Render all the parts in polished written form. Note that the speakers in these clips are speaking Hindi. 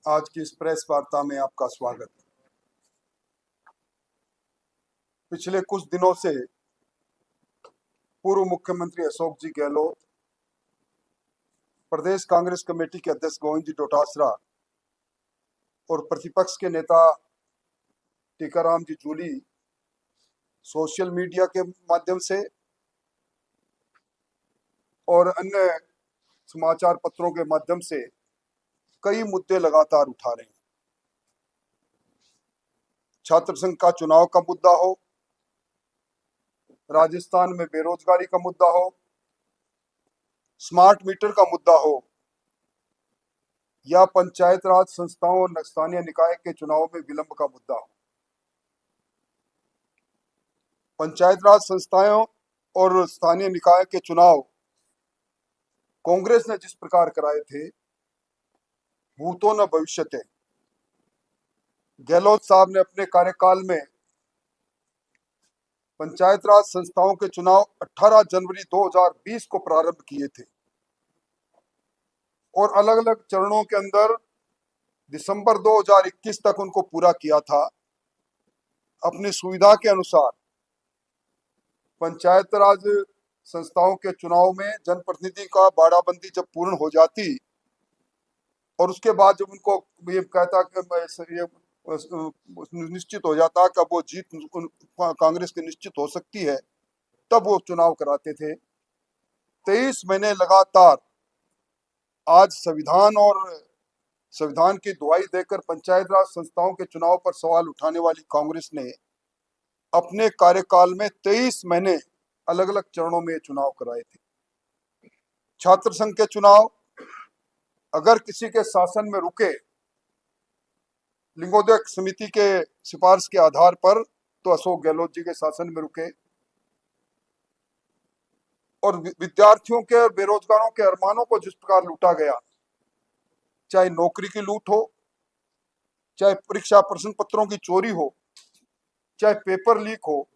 आज की इस प्रेस वार्ता में आपका स्वागत। पिछले कुछ दिनों से पूर्व मुख्यमंत्री अशोक जी गहलोत, प्रदेश कांग्रेस कमेटी के अध्यक्ष गोविंद जी डोटासरा और प्रतिपक्ष के नेता टीकाराम जी जूली सोशल मीडिया के माध्यम से और अन्य समाचार पत्रों के माध्यम से कई मुद्दे लगातार उठा रहे हैं। छात्र संघ का चुनाव का मुद्दा हो, राजस्थान में बेरोजगारी का मुद्दा हो, स्मार्ट मीटर का मुद्दा हो या पंचायत राज संस्थाओं और स्थानीय निकाय के चुनाव में विलंब का मुद्दा हो। पंचायत राज संस्थाओं और स्थानीय निकाय के चुनाव कांग्रेस ने जिस प्रकार कराए थे, भूतो न भविष्यते। गहलोत साहब ने अपने कार्यकाल में पंचायत राज संस्थाओं के चुनाव 18 जनवरी 2020 को प्रारंभ किए थे और अलग अलग चरणों के अंदर दिसंबर 2021 तक उनको पूरा किया था। अपनी सुविधा के अनुसार पंचायत राज संस्थाओं के चुनाव में जनप्रतिनिधि का बाड़ाबंदी जब पूर्ण हो जाती और उसके बाद जब उनको ये कहता कि ये निश्चित हो जाता कि अब वो जीत कांग्रेस की निश्चित हो सकती है, तब वो चुनाव कराते थे। 23 महीने लगातार आज संविधान की दुहाई देकर पंचायत राज संस्थाओं के चुनाव पर सवाल उठाने वाली कांग्रेस ने अपने कार्यकाल में 23 महीने अलग अलग चरणों में चुनाव कराए थे। छात्र संघ के चुनाव अगर किसी के शासन में रुके लिंगोदय समिति के सिफारिश के आधार पर, तो अशोक गहलोत जी के शासन में रुके और विद्यार्थियों के और बेरोजगारों के अरमानों को जिस प्रकार लूटा गया, चाहे नौकरी की लूट हो, चाहे परीक्षा प्रश्न पत्रों की चोरी हो, चाहे पेपर लीक हो,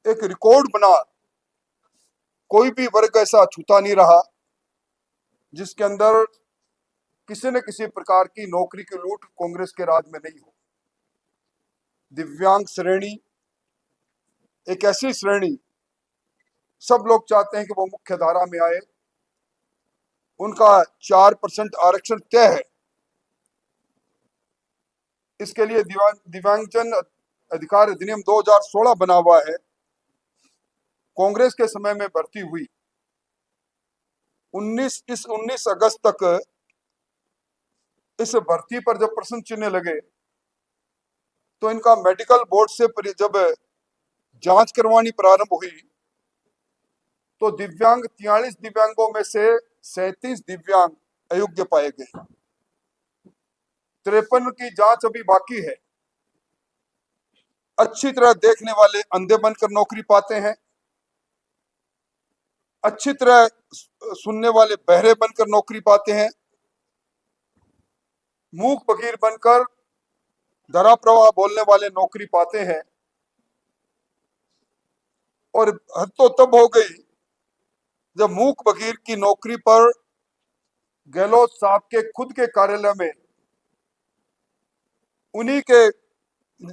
एक रिकॉर्ड बना। कोई भी वर्ग ऐसा छूता नहीं रहा जिसके अंदर किसी न किसी प्रकार की नौकरी की लूट कांग्रेस के राज में नहीं हो। दिव्यांग श्रेणी एक ऐसी श्रेणी, सब लोग चाहते हैं कि वो मुख्य धारा में आए। उनका 4% आरक्षण तय है। इसके लिए दिव्यांगजन अधिकार अधिनियम 2016 बना हुआ है। कांग्रेस के समय में भर्ती हुई 19 अगस्त तक इस भर्ती पर जब प्रश्न चिन्ह लगे तो इनका मेडिकल बोर्ड से जब जांच करवानी प्रारंभ हुई तो 43 दिव्यांगों में से 37 दिव्यांग अयोग्य पाए गए। 53 की जांच अभी बाकी है। अच्छी तरह देखने वाले अंधे बनकर नौकरी पाते हैं, अच्छी तरह सुनने वाले बहरे बनकर नौकरी पाते हैं, मूक बधिर बनकर धरा प्रवाह बोलने वाले नौकरी पाते हैं। और हद तो तब हो गई जब मूक बधिर की नौकरी पर गहलोत साहब के खुद के कार्यालय में उन्हीं के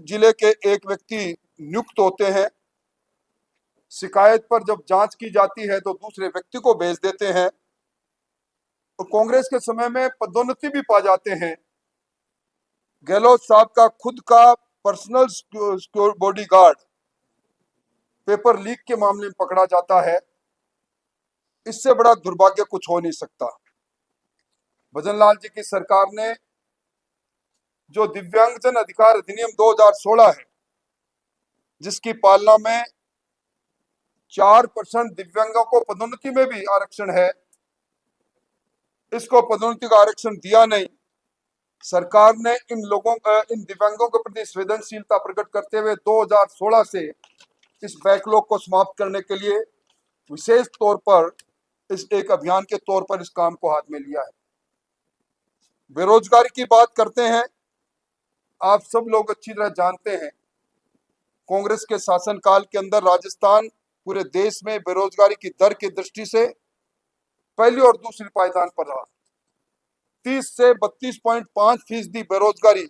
जिले के एक व्यक्ति नियुक्त होते हैं। शिकायत पर जब जांच की जाती है तो दूसरे व्यक्ति को भेज देते हैं और कांग्रेस के समय में पदोन्नति भी पा जाते हैं। गहलोत साहब का खुद का पर्सनल बॉडीगार्ड पेपर लीक के मामले में पकड़ा जाता है। इससे बड़ा दुर्भाग्य कुछ हो नहीं सकता। भजनलाल जी की सरकार ने जो दिव्यांगजन अधिकार अधिनियम 2016 है, जिसकी पालना में 4% दिव्यांगों को पदोन्नति में भी आरक्षण है, इसको पदोन्नति का आरक्षण दिया नहीं। सरकार ने इन दिव्यांगों के प्रति संवेदनशीलता प्रकट करते हुए 2016 से इस बैकलॉग को समाप्त करने के लिए विशेष तौर पर इस एक अभियान के तौर पर इस काम को हाथ में लिया है। बेरोजगारी की बात करते हैं। आप सब लोग अच्छी तरह जानते हैं, कांग्रेस के शासनकाल के अंदर राजस्थान पूरे देश में बेरोजगारी की दर की दृष्टि से पहली और दूसरी पायदान पर रहा। 30 से 32.5% बेरोजगारी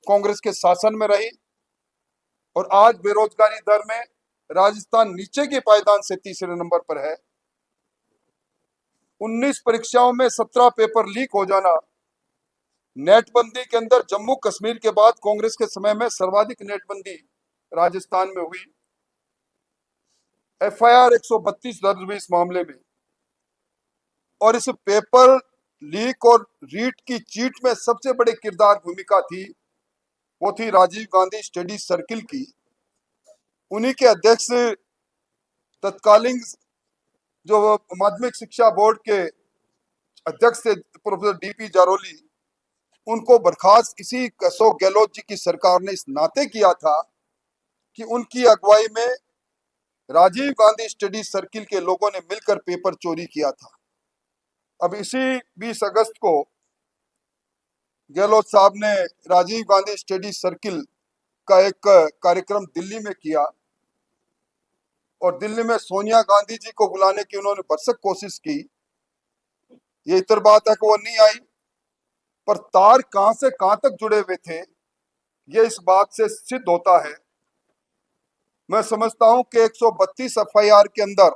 कांग्रेस के शासन में रही और आज बेरोजगारी दर में राजस्थान नीचे के पायदान से तीसरे नंबर पर है। 19 परीक्षाओं में 17 पेपर लीक हो जाना, नेटबंदी के अंदर जम्मू कश्मीर के बाद कांग्रेस के समय में सर्वाधिक नेटबंदी राजस्थान में हुई। एफआईआर 132 दर्ज हुई इस मामले में। और इस पेपर लीक और रीट की चीट में सबसे बड़ी किरदार भूमिका थी, वो थी राजीव गांधी स्टडी सर्किल की। उन्हीं के अध्यक्ष तत्कालीन जो माध्यमिक शिक्षा बोर्ड के अध्यक्ष थे प्रोफेसर डीपी जारोली, उनको बर्खास्त इसी अशोक गहलोत जी की सरकार ने इस नाते किया था कि उनकी अगुवाई में राजीव गांधी स्टडी सर्किल के लोगों ने मिलकर पेपर चोरी किया था। अब इसी 20 अगस्त को गहलोत साहब ने राजीव गांधी स्टडी सर्किल का एक कार्यक्रम दिल्ली में किया और दिल्ली में सोनिया गांधी जी को बुलाने की उन्होंने भरसक कोशिश की। ये इतर बात है कि वो नहीं आई, पर तार कहां से कहां तक जुड़े हुए थे ये इस बात से सिद्ध होता है। मैं समझता हूं कि 132 एफआईआर के अंदर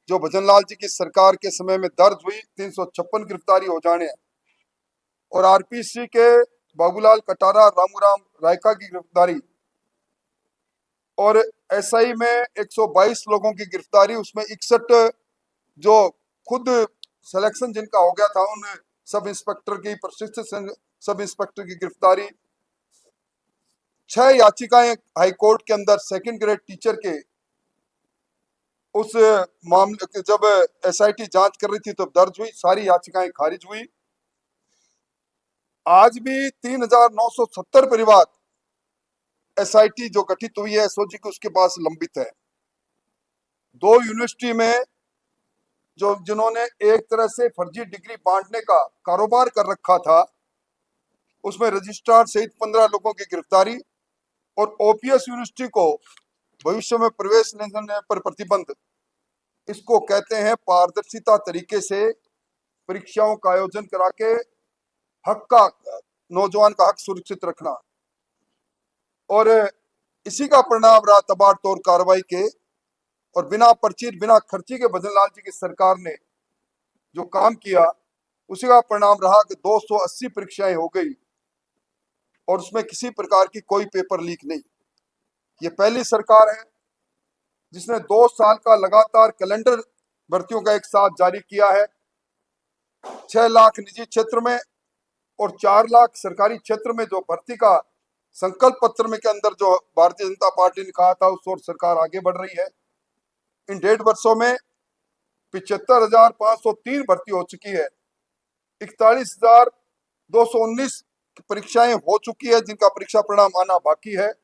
जो भजनलाल जी की सरकार के समय में दर्ज हुई 356 गिरफ्तारी हो जाने और आरपीसी के बाबूलाल कटारा, रामूराम रायका की गिरफ्तारी और एसआई में 122 लोगों की गिरफ्तारी, उसमें 61 जो खुद सिलेक्शन जिनका हो गया था उन सब इंस्पेक्टर की, प्रशिक्षित सब इंस्पेक्टर की गिरफ्तारी। 6 याचिकाएं हाईकोर्ट के अंदर सेकंड ग्रेड टीचर के उस मामले जब एसआईटी जांच कर रही थी तब दर्ज हुई, सारी याचिकाएं खारिज हुई। आज भी 3970 परिवार एसआईटी जो गठित हुई है एसओजी की उसके पास लंबित है। 2 यूनिवर्सिटी में जो जिन्होंने एक तरह से फर्जी डिग्री बांटने का कारोबार कर रखा था, उसमें रजिस्ट्रार सहित 15 लोगों की गिरफ्तारी और ओपीएस यूनिवर्सिटी को भविष्य में प्रवेश लेने पर प्रतिबंध। इसको कहते हैं पारदर्शिता तरीके से परीक्षाओं का आयोजन करा के हक का, नौजवान का हक सुरक्षित रखना। और इसी का परिणाम रहा तबाड़तोड़ कार्रवाई के और बिना पर्ची बिना खर्ची के भजनलाल जी की सरकार ने जो काम किया उसी का परिणाम रहा कि 280 परीक्षाएं हो गई और उसमें किसी प्रकार की कोई पेपर लीक नहीं। ये पहली सरकार है जिसने 2 साल का लगातार कैलेंडर भर्तियों का एक साथ जारी किया है। 6 लाख निजी क्षेत्र में और 4 लाख सरकारी क्षेत्र में जो भर्ती का संकल्प पत्र में के अंदर जो भारतीय जनता पार्टी ने कहा था उस ओर सरकार आगे बढ़ रही है। इन 1.5 वर्षों में 75,503 भर्ती हो चुकी है। 41,219 परीक्षाएं हो चुकी है जिनका परीक्षा परिणाम आना बाकी है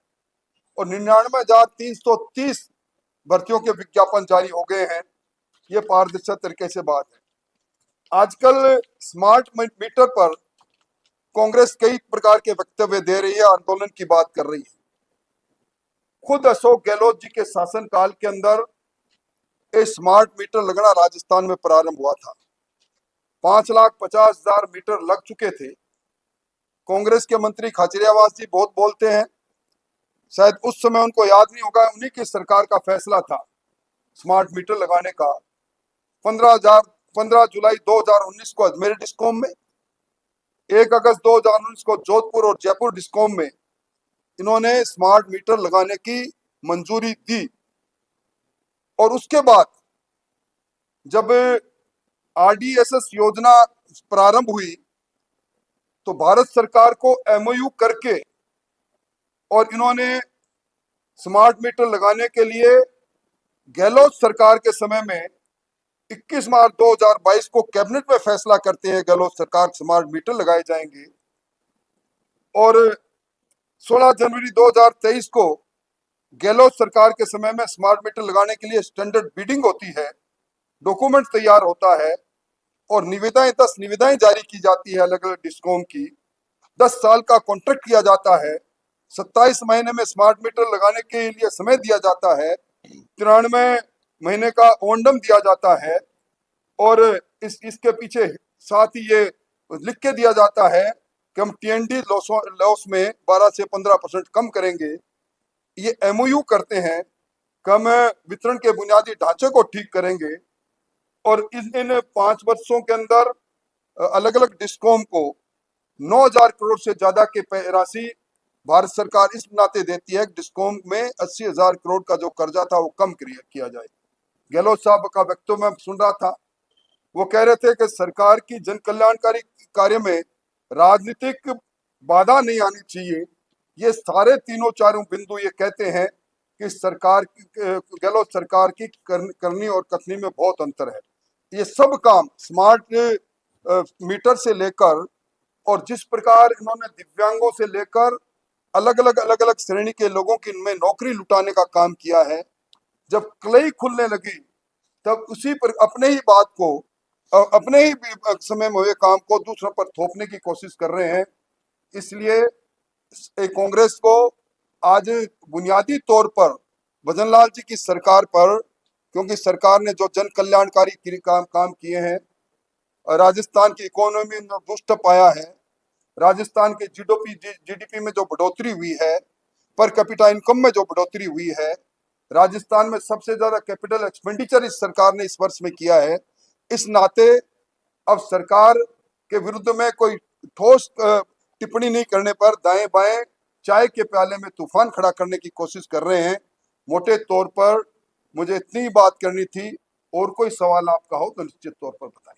और 99,330 भर्तियों के विज्ञापन जारी हो गए हैं। ये पारदर्शी तरीके से बात है। आजकल स्मार्ट मीटर पर कांग्रेस कई प्रकार के वक्तव्य दे रही है, आंदोलन की बात कर रही है। खुद अशोक गहलोत जी के शासनकाल के अंदर एक स्मार्ट मीटर लगना राजस्थान में प्रारंभ हुआ था। 5,50,000 मीटर लग चुके थे। कांग्रेस के मंत्री खाचरियावास जी बहुत बोलते हैं, शायद उस समय उनको याद नहीं होगा, उन्हीं की सरकार का फैसला था स्मार्ट मीटर लगाने का। 15 जुलाई 2019 को अजमेर डिस्कॉम में, 1 अगस्त 2019 को जोधपुर और जयपुर डिस्कॉम में इन्होंने स्मार्ट मीटर लगाने की मंजूरी दी। और उसके बाद जब आरडीएसएस योजना प्रारंभ हुई तो भारत सरकार को एमओयू करके और इन्होंने स्मार्ट मीटर लगाने के लिए गहलोत सरकार के समय में 21 मार्च 2022 को कैबिनेट में फैसला करते हैं गहलोत सरकार स्मार्ट मीटर लगाए जाएंगे और 16 जनवरी 2023 को गहलोत सरकार के समय में स्मार्ट मीटर लगाने के लिए स्टैंडर्ड बिडिंग होती है, डॉक्यूमेंट तैयार होता है और निविदाएं 10 निविदाएं जारी की जाती है अलग अलग डिस्कॉम की। 10 साल का कॉन्ट्रैक्ट किया जाता है। 27 महीने में स्मार्ट मीटर लगाने के लिए समय दिया जाता है। 93 महीने का ओंडम दिया जाता है और इसके पीछे साथ ही ये लिख के दिया जाता है कि हम टीएनडी लॉस में 12 से 15% कम करेंगे। ये एमओयू करते हैं कि हम वितरण के बुनियादी ढांचे को ठीक करेंगे और इन 5 वर्षों के अंदर अलग अलग डिस्कॉम को 9,000 करोड़ से ज्यादा की राशि भारत सरकार इस नाते देती है कि डिस्कॉम में 80,000 करोड़ का जो कर्जा था वो कम किया जाए। गहलोत साहब का वक्तव्य मैं सुन रहा था, वो कह रहे थे कि सरकार की जन कल्याणकारी कार्य में राजनीतिक बाधा नहीं आनी चाहिए। ये सारे तीनों चारों बिंदु ये कहते हैं कि सरकार गहलोत सरकार की करनी और कथनी में बहुत अंतर है। ये सब काम स्मार्ट मीटर से लेकर और जिस प्रकार इन्होंने दिव्यांगों से लेकर अलग अलग श्रेणी के लोगों की इनमें नौकरी लुटाने का काम किया है। जब कलई खुलने लगी तब उसी पर अपने ही बात को अपने ही समय में हुए काम को दूसरों पर थोपने की कोशिश कर रहे हैं। इसलिए कांग्रेस को आज बुनियादी तौर पर भजनलाल जी की सरकार पर, क्योंकि सरकार ने जो जन कल्याणकारी काम किए हैं, राजस्थान की इकोनॉमी में बूस्टअप आया है, राजस्थान के जीडीपी में जो बढ़ोतरी हुई है, पर कैपिटा इनकम में जो बढ़ोतरी हुई है, राजस्थान में सबसे ज्यादा कैपिटल एक्सपेंडिचर इस सरकार ने इस वर्ष में किया है। इस नाते अब सरकार के विरुद्ध में कोई ठोस टिप्पणी नहीं करने पर दाएं बाएं चाय के प्याले में तूफान खड़ा करने की कोशिश कर रहे हैं। मोटे तौर पर मुझे इतनी बात करनी थी, और कोई सवाल आपका हो तो निश्चित तौर पर बताएं।